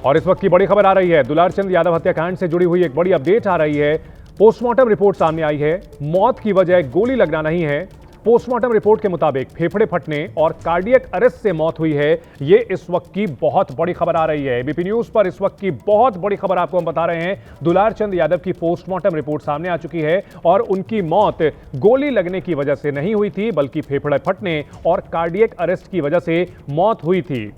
और इस वक्त की बड़ी खबर आ रही है, दुलारचंद यादव हत्याकांड से जुड़ी हुई एक बड़ी अपडेट आ रही है। पोस्टमार्टम रिपोर्ट सामने आई है। मौत की वजह गोली लगना नहीं है। पोस्टमार्टम रिपोर्ट के मुताबिक फेफड़े फटने और कार्डियक अरेस्ट से मौत हुई है। ये इस वक्त की बहुत बड़ी खबर आ रही है। एबीपी न्यूज पर इस वक्त की बहुत बड़ी खबर आपको हम बता रहे हैं। दुलारचंद यादव की पोस्टमार्टम रिपोर्ट सामने आ चुकी है और उनकी मौत गोली लगने की वजह से नहीं हुई थी, बल्कि फेफड़े फटने और कार्डियक अरेस्ट की वजह से मौत हुई थी।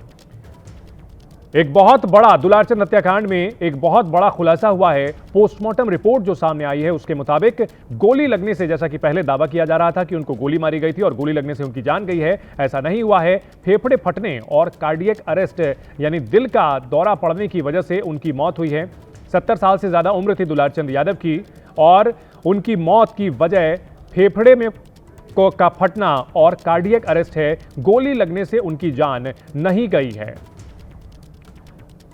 एक बहुत बड़ा दुलारचंद हत्याकांड में एक बहुत बड़ा खुलासा हुआ है। पोस्टमार्टम रिपोर्ट जो सामने आई है उसके मुताबिक गोली लगने से, जैसा कि पहले दावा किया जा रहा था कि उनको गोली मारी गई थी और गोली लगने से उनकी जान गई है, ऐसा नहीं हुआ है। फेफड़े फटने और कार्डियक अरेस्ट यानी दिल का दौरा पड़ने की वजह से उनकी मौत हुई है। 70 साल से ज्यादा उम्र थी दुलारचंद यादव की और उनकी मौत की वजह फेफड़े में का फटना और कार्डियक अरेस्ट है। गोली लगने से उनकी जान नहीं गई है।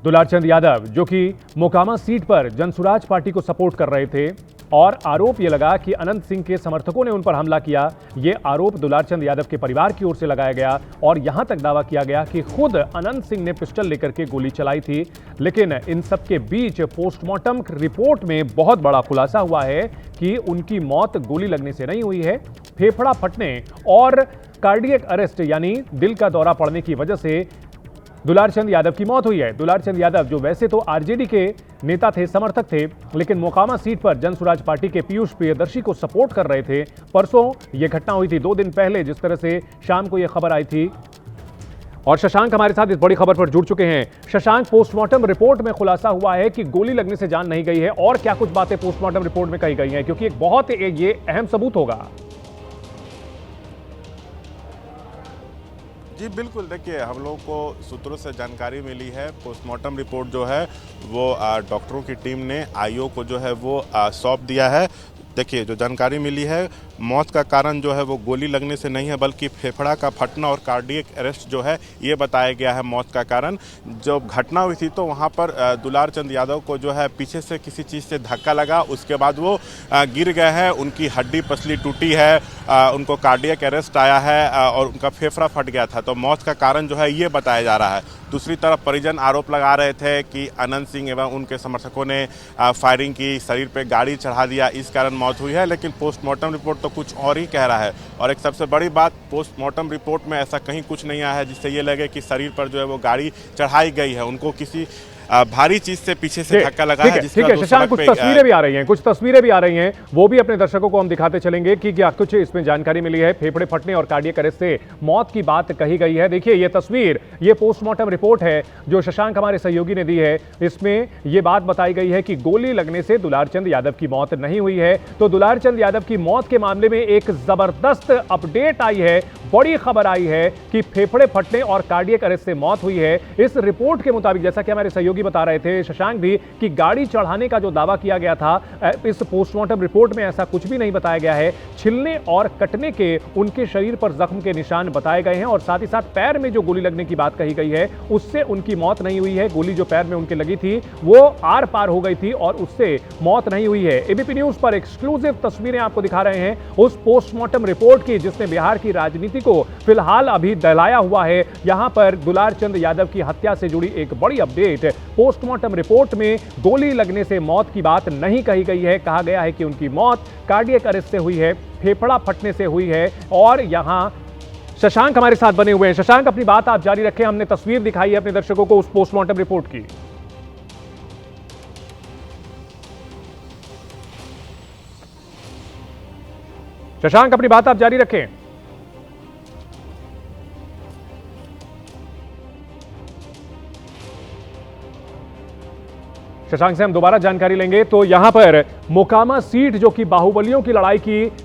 दुलारचंद यादव जो कि मोकामा सीट पर जनसुराज पार्टी को सपोर्ट कर रहे थे और आरोप यह लगा कि अनंत सिंह के समर्थकों ने उन पर हमला किया। यह आरोप दुलारचंद यादव के परिवार की ओर से लगाया गया और यहां तक दावा किया गया कि खुद अनंत सिंह ने पिस्टल लेकर के गोली चलाई थी। लेकिन इन सब के बीच पोस्टमार्टम रिपोर्ट में बहुत बड़ा खुलासा हुआ है कि उनकी मौत गोली लगने से नहीं हुई है। फेफड़ा फटने और कार्डियक अरेस्ट यानी दिल का दौरा पड़ने की वजह से दुलारचंद यादव की मौत हुई है। दुलारचंद यादव जो वैसे तो आरजेडी के नेता थे, समर्थक थे, लेकिन मोकामा सीट पर जनसुराज पार्टी के पीयूष प्रियदर्शी को सपोर्ट कर रहे थे। परसों यह घटना हुई थी, 2 दिन पहले जिस तरह से शाम को यह खबर आई थी। और शशांक हमारे साथ इस बड़ी खबर पर जुड़ चुके हैं। शशांक, पोस्टमार्टम रिपोर्ट में खुलासा हुआ है कि गोली लगने से जान नहीं गई है, और क्या कुछ बातें पोस्टमार्टम रिपोर्ट में कही गई हैं, क्योंकि एक बहुत ये अहम सबूत होगा। जी बिल्कुल, देखिए हम लोगों को सूत्रों से जानकारी मिली है। पोस्टमार्टम रिपोर्ट जो है वो डॉक्टरों की टीम ने आईओ को जो है वो सौंप दिया है। देखिए जो जानकारी मिली है, मौत का कारण जो है वो गोली लगने से नहीं है, बल्कि फेफड़ा का फटना और कार्डियक अरेस्ट जो है ये बताया गया है मौत का कारण। जब घटना हुई थी तो वहाँ पर दुलारचंद यादव को जो है पीछे से किसी चीज़ से धक्का लगा, उसके बाद वो गिर गए हैं, उनकी हड्डी पसली टूटी है, उनको कार्डियक अरेस्ट आया है और उनका फेफड़ा फट गया था। तो मौत का कारण जो है ये बताया जा रहा है। दूसरी तरफ परिजन आरोप लगा रहे थे कि अनंत सिंह एवं उनके समर्थकों ने फायरिंग की, शरीर पे गाड़ी चढ़ा दिया, इस कारण मौत हुई है। लेकिन पोस्टमार्टम रिपोर्ट तो कुछ और ही कह रहा है। और एक सबसे बड़ी बात, पोस्टमार्टम रिपोर्ट में ऐसा कहीं कुछ नहीं आया है जिससे ये लगे कि शरीर पर जो है वो गाड़ी चढ़ाई गई है। उनको किसी भारी चीज से पीछे से धक्का लगा है। ठीक है शशांक, कुछ तस्वीरें भी आ रही हैं, वो भी अपने दर्शकों को हम दिखाते चलेंगे कि क्या कुछ इसमें जानकारी मिली है। फेफड़े फटने और कार्डियक अरेस्ट से मौत की बात कही गई है। देखिए ये तस्वीर, ये पोस्टमार्टम रिपोर्ट है जो शशांक हमारे सहयोगी ने दी है। इसमें यह बात बताई गई है कि गोली लगने से दुलारचंद यादव की मौत नहीं हुई है। तो दुलारचंद यादव की मौत के मामले में एक जबरदस्त अपडेट आई है, बड़ी खबर आई है कि फेफड़े फटने और कार्डियक अरेस्ट से मौत हुई है। इस रिपोर्ट के मुताबिक, जैसा कि हमारे सहयोगी बता रहे थे शशांक भी, कि गाड़ी चढ़ाने का जो दावा किया गया था, इस पोस्टमार्टम रिपोर्ट में ऐसा कुछ भी नहीं बताया गया है। छिलने और कटने के उनके शरीर पर जख्म के निशान बताए गए हैं और साथ ही साथ पैर में जो गोली लगने की बात कही गई है उससे उनकी मौत नहीं हुई है। गोली जो पैर में उनके लगी थी वो आर पार हो गई थी और उससे मौत नहीं हुई है। एबीपी न्यूज पर एक्सक्लूसिव तस्वीरें आपको दिखा रहे हैं उस पोस्टमार्टम रिपोर्ट की जिसने बिहार की राजनीति को फिलहाल अभी दहलाया हुआ है। यहां पर दुलारचंद यादव की हत्या से जुड़ी एक बड़ी अपडेट। पोस्टमार्टम रिपोर्ट में गोली लगने से मौत की बात नहीं कही गई है। कहा गया है कि उनकी मौत कार्डियक अरेस्ट से हुई है, फेफड़ा फटने से हुई है। और यहां शशांक हमारे साथ बने हुए हैं। शशांक, अपनी बात आप जारी रखें। हमने तस्वीर दिखाई है अपने दर्शकों को उस पोस्टमार्टम रिपोर्ट की। शशांक, अपनी बात आप जारी रखें। शशांक से हम दोबारा जानकारी लेंगे। तो यहां पर मोकामा सीट जो कि बाहुबलियों की लड़ाई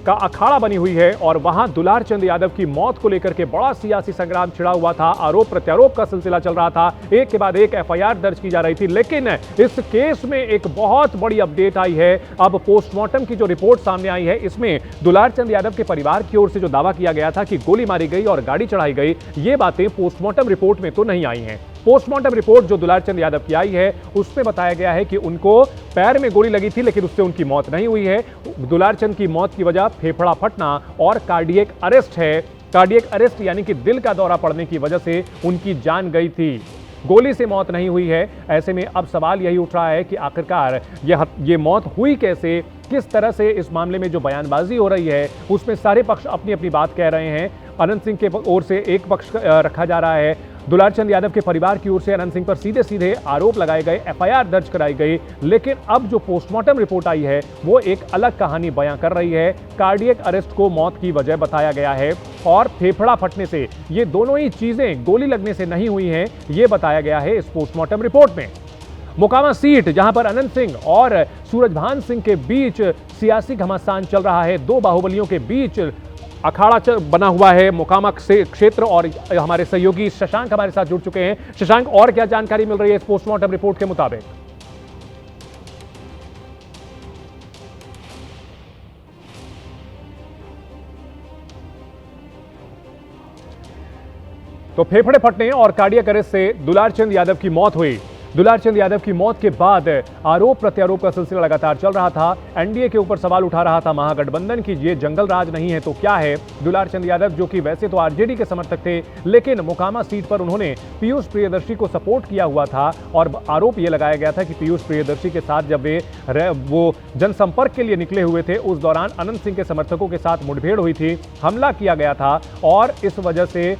का अखाड़ा बनी हुई है और वहां दुलारचंद यादव की मौत को लेकर के बड़ा सियासी संग्राम छिड़ा हुआ था। आरोप प्रत्यारोप का सिलसिला चल रहा था, एक के बाद एक एफआईआर दर्ज की जा रही थी। लेकिन इस केस में एक बहुत बड़ी अपडेट आई है। अब पोस्टमार्टम की जो रिपोर्ट सामने आई है इसमें दुलारचंद यादव के परिवार की ओर से जो दावा किया गया था कि गोली मारी गई और गाड़ी चढ़ाई गई, ये बातें पोस्टमार्टम रिपोर्ट में तो नहीं आई हैं। पोस्टमार्टम रिपोर्ट जो दुलारचंद यादव की आई है उसमें बताया गया है कि उनको पैर में गोली लगी थी लेकिन उससे उनकी मौत नहीं हुई है। दुलारचंद की मौत की वजह फेफड़ा फटना और कार्डियक अरेस्ट है। कार्डियक अरेस्ट यानी कि दिल का दौरा पड़ने की वजह से उनकी जान गई थी। गोली से मौत नहीं हुई है। ऐसे में अब सवाल यही उठ रहा है कि आखिरकार ये मौत हुई कैसे, किस तरह से। इस मामले में जो बयानबाजी हो रही है उसमें सारे पक्ष अपनी अपनी बात कह रहे हैं। अनंत सिंह के ओर से एक पक्ष रखा जा रहा है, दुलारचंद यादव के परिवार की ओर से अनंत सिंह पर सीधे सीधे आरोप लगाए गए, एफआईआर दर्ज कराई गई। लेकिन अब जो पोस्टमार्टम रिपोर्ट आई है वो एक अलग कहानी बयां कर रही है। कार्डियक अरेस्ट को मौत की वजह बताया गया है और फेफड़ा फटने से ये दोनों ही चीजें गोली लगने से नहीं हुई हैं, ये बताया गया है इस पोस्टमार्टम रिपोर्ट में। मोकामा सीट जहां पर अनंत सिंह और सूरजभान सिंह के बीच सियासी घमासान चल रहा है, दो बाहुबलियों के बीच अखाड़ा बना हुआ है मोकामा से क्षेत्र। और हमारे सहयोगी शशांक हमारे साथ जुड़ चुके हैं। शशांक, और क्या जानकारी मिल रही है इस पोस्टमार्टम रिपोर्ट के मुताबिक? तो फेफड़े फटने और कार्डियक अरेस्ट से दुलारचंद यादव की मौत हुई। दुलारचंद यादव की मौत के बाद आरोप प्रत्यारोप का सिलसिला लगातार चल रहा था। एनडीए के ऊपर सवाल उठा रहा था महागठबंधन की ये जंगल राज नहीं है तो क्या है। दुलारचंद यादव जो कि वैसे तो आरजेडी के समर्थक थे, लेकिन मोकामा सीट पर उन्होंने पीयूष प्रियदर्शी को सपोर्ट किया हुआ था और आरोप यह लगाया गया था कि पीयूष प्रियदर्शी के साथ जब वो जनसंपर्क के लिए निकले हुए थे उस दौरान अनंत सिंह के समर्थकों के साथ मुठभेड़ हुई थी, हमला किया गया था और इस वजह से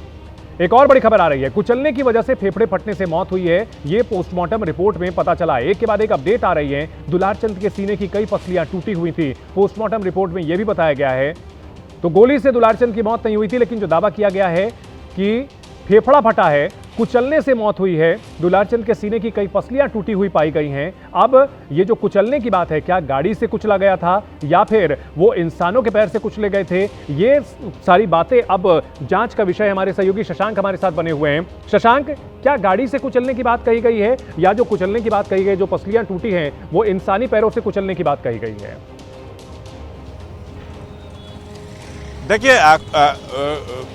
एक और बड़ी खबर आ रही है, कुचलने की वजह से फेफड़े फटने से मौत हुई है। ये पोस्टमार्टम रिपोर्ट में पता चला। एक के बाद एक अपडेट आ रही है। दुलारचंद के सीने की कई पसलियां टूटी हुई थी, पोस्टमार्टम रिपोर्ट में यह भी बताया गया है। तो गोली से दुलारचंद की मौत नहीं हुई थी, लेकिन जो दावा किया गया है कि फेफड़ा फटा है, कुचलने से मौत हुई है, दुलारचंद के सीने की कई पसलियां टूटी हुई पाई गई हैं। अब ये जो कुचलने की बात है, क्या गाड़ी से कुचला गया था या फिर वो इंसानों के पैर से कुचले गए थे, ये सारी बातें अब जांच का विषय। हमारे सहयोगी शशांक हमारे साथ बने हुए हैं। शशांक, क्या गाड़ी से कुचलने की बात कही गई है या जो कुचलने की बात कही गई, जो पसलियां टूटी हैं, वो इंसानी पैरों से कुचलने की बात कही गई है? देखिए,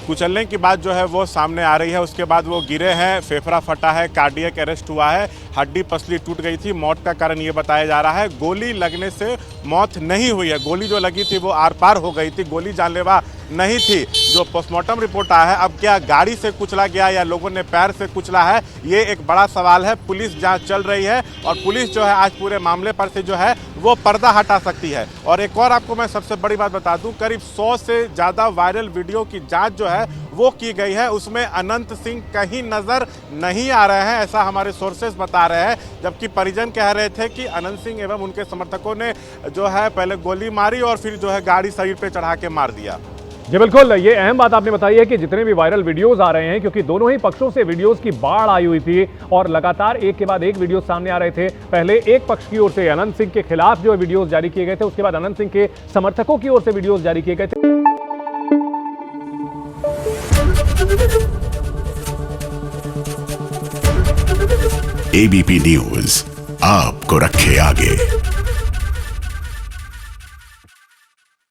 कुचलने की बात जो है वो सामने आ रही है। उसके बाद वो गिरे हैं, फेफड़ा फटा है, कार्डियक अरेस्ट हुआ है, हड्डी पसली टूट गई थी। मौत का कारण ये बताया जा रहा है गोली लगने से मौत नहीं हुई है। गोली जो लगी थी वो आर पार हो गई थी, गोली जानलेवा नहीं थी। जो पोस्टमार्टम रिपोर्ट आया है, अब क्या गाड़ी से कुचला गया या लोगों ने पैर से कुचला है, ये एक बड़ा सवाल है। पुलिस जांच चल रही है और पुलिस जो है आज पूरे मामले पर से जो है वो पर्दा हटा सकती है। और एक और आपको मैं सबसे बड़ी बात बता दूं, करीब 100 से ज़्यादा वायरल वीडियो की जांच जो है वो की गई है। उसमें अनंत सिंह कहीं नजर नहीं आ रहे हैं, ऐसा हमारे सोर्सेस बता रहे हैं। जबकि परिजन कह रहे थे कि अनंत सिंह एवं उनके समर्थकों ने जो है पहले गोली मारी और फिर जो है गाड़ी शरीर पे चढ़ा के मार दिया। जी बिल्कुल, ये अहम बात आपने बताई है कि जितने भी वायरल वीडियोस आ रहे हैं, क्योंकि दोनों ही पक्षों से वीडियोस की बाढ़ आई हुई थी और लगातार एक के बाद एक वीडियो सामने आ रहे थे। पहले एक पक्ष की ओर से अनंत सिंह के खिलाफ जो वीडियोस जारी किए गए थे, उसके बाद अनंत सिंह के समर्थकों की ओर से वीडियोस जारी किए गए थे। एबीपी न्यूज आपको रखे आगे।